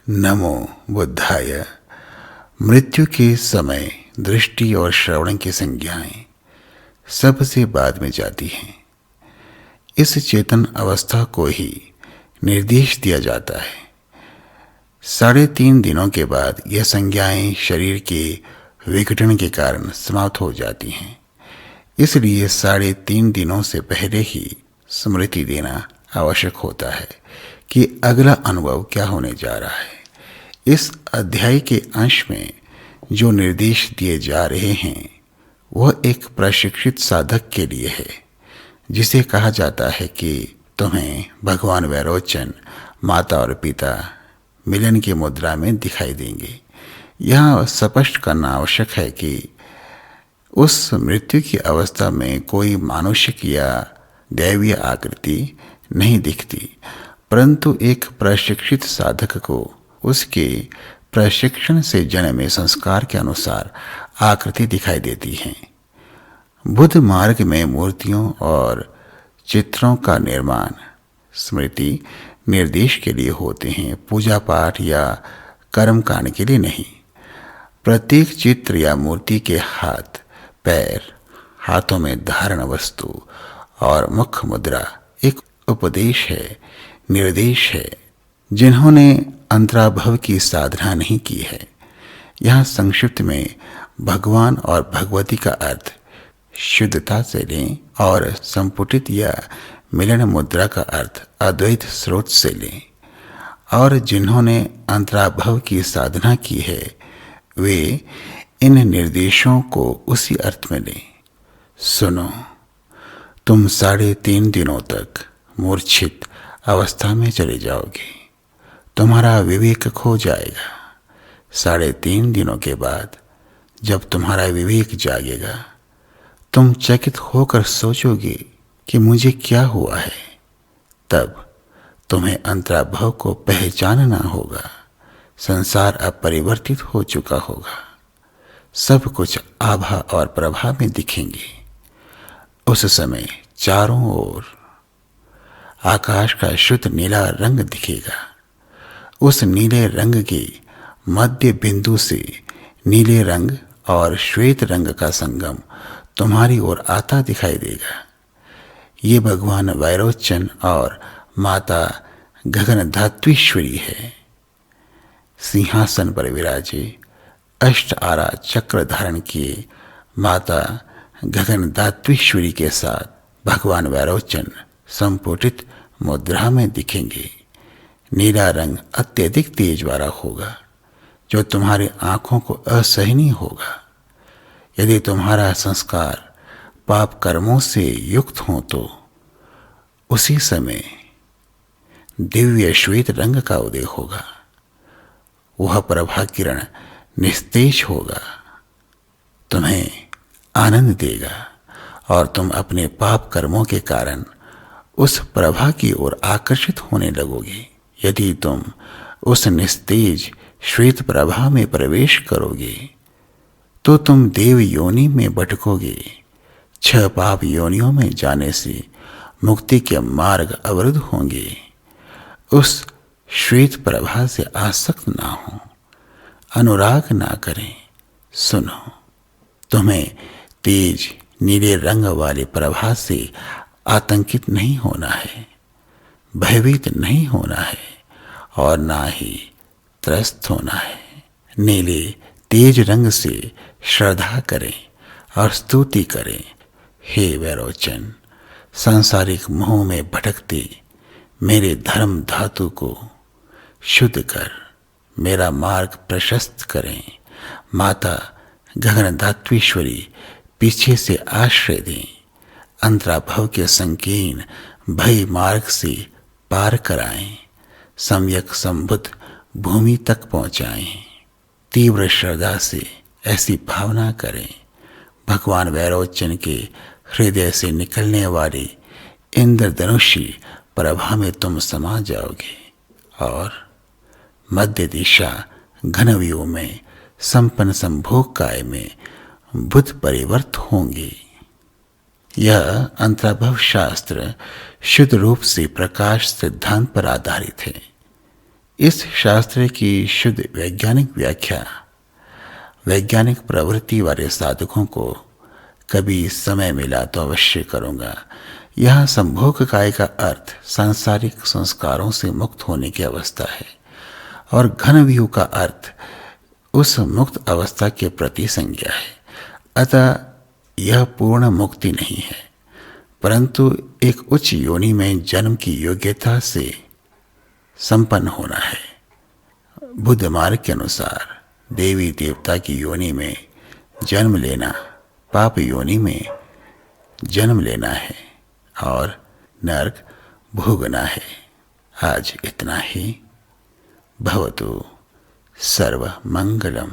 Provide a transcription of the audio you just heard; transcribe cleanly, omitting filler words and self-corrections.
नमो बुद्धाय। मृत्यु के समय दृष्टि और श्रवण की संज्ञाएं सबसे बाद में जाती हैं। इस चेतन अवस्था को ही निर्देश दिया जाता है। 3.5 दिनों के बाद यह संज्ञाएं शरीर के विघटन के कारण समाप्त हो जाती हैं। इसलिए 3.5 दिनों से पहले ही स्मृति देना आवश्यक होता है कि अगला अनुभव क्या होने जा रहा है। इस अध्याय के अंश में जो निर्देश दिए जा रहे हैं वह एक प्रशिक्षित साधक के लिए है, जिसे कहा जाता है कि तुम्हें भगवान वैरोचन, माता और पिता मिलन की मुद्रा में दिखाई देंगे। यह स्पष्ट करना आवश्यक है कि उस मृत्यु की अवस्था में कोई मानुषिक या दैवीय आकृति नहीं दिखती, परंतु एक प्रशिक्षित साधक को उसके प्रशिक्षण से जन्मे संस्कार के अनुसार आकृति दिखाई देती है। बुद्ध मार्ग में मूर्तियों और चित्रों का निर्माण स्मृति निर्देश के लिए होते हैं, पूजा पाठ या कर्म कांड के लिए नहीं। प्रत्येक चित्र या मूर्ति के हाथ, पैर, हाथों में धारण वस्तु और मुख मुद्रा एक उपदेश है, निर्देश है। जिन्होंने अंतराभव की साधना नहीं की है, यहाँ संक्षिप्त में भगवान और भगवती का अर्थ शुद्धता से लें और संपुटित या मिलन मुद्रा का अर्थ अद्वैत स्रोत से लें। और जिन्होंने अंतराभव की साधना की है वे इन निर्देशों को उसी अर्थ में लें। सुनो, तुम 3.5 दिनों तक मूर्छित अवस्था में चले जाओगे। तुम्हारा विवेक खो जाएगा। 3.5 दिनों के बाद जब तुम्हारा विवेक जागेगा, तुम चकित होकर सोचोगे कि मुझे क्या हुआ है। तब तुम्हें अंतराभव को पहचानना होगा। संसार अब परिवर्तित हो चुका होगा। सब कुछ आभा और प्रभा में दिखेंगे। उस समय चारों ओर आकाश का शुद्ध नीला रंग दिखेगा। उस नीले रंग के मध्य बिंदु से नीले रंग और श्वेत रंग का संगम तुम्हारी ओर आता दिखाई देगा। ये भगवान वैरोचन और माता गगनधात्वीश्वरी है। सिंहासन पर विराजे, अष्ट आरा चक्र धारण किए माता गगनधात्वीश्वरी के साथ भगवान वैरोचन संपुटित मुद्रा में दिखेंगे। नीला रंग अत्यधिक तेज वाला होगा, जो तुम्हारी आंखों को असहनीय होगा। यदि तुम्हारा संस्कार पाप कर्मों से युक्त हो तो उसी समय दिव्य श्वेत रंग का उदय होगा। वह प्रभा किरण निस्तेज होगा, तुम्हें आनंद देगा और तुम अपने पाप कर्मों के कारण उस प्रभा की ओर आकर्षित होने लगोगे। यदि तुम उस निस्तेज श्वेत प्रभा में प्रवेश करोगे तो तुम देव योनि में भटकोगे। 6 पाप योनियों में जाने से मुक्ति के मार्ग अवरुद्ध होंगे। उस श्वेत प्रभा से आसक्त ना हो, अनुराग ना करें। सुनो, तुम्हें तेज नीले रंग वाले प्रभा से आतंकित नहीं होना है, भयभीत नहीं होना है और ना ही त्रस्त होना है। नीले तेज रंग से श्रद्धा करें और स्तुति करें। हे वैरोचन, सांसारिक मोह में भटकते मेरे धर्म धातु को शुद्ध कर मेरा मार्ग प्रशस्त करें। माता गगनधात्वीश्वरी पीछे से आश्रय दें। अंतराभव के संकीर्ण भय मार्ग से पार कराएं। सम्यक संबुद्ध भूमि तक पहुंचाएं। तीव्र श्रद्धा से ऐसी भावना करें, भगवान वैरोचन के हृदय से निकलने वाली इंद्रधनुषी प्रभा में तुम समा जाओगे और मध्य दिशा घनव्यूह में संपन्न संभोग काय में बुद्ध परिवर्त होंगे। यह अंतराभव शास्त्र शुद्ध रूप से प्रकाश सिद्धांत पर आधारित है। इस शास्त्र की शुद्ध वैज्ञानिक व्याख्या वैज्ञानिक प्रवृत्ति वाले साधकों को कभी समय मिला तो अवश्य करूंगा। यहाँ संभोग काय का अर्थ सांसारिक संस्कारों से मुक्त होने की अवस्था है और घन व्यू का अर्थ उस मुक्त अवस्था के प्रति संज्ञा है। अतः यह पूर्ण मुक्ति नहीं है, परंतु एक उच्च योनि में जन्म की योग्यता से संपन्न होना है। बुद्ध मार्ग के अनुसार देवी देवता की योनि में जन्म लेना पाप योनि में जन्म लेना है और नरक भोगना है। आज इतना ही। भवतु सर्व मंगलम।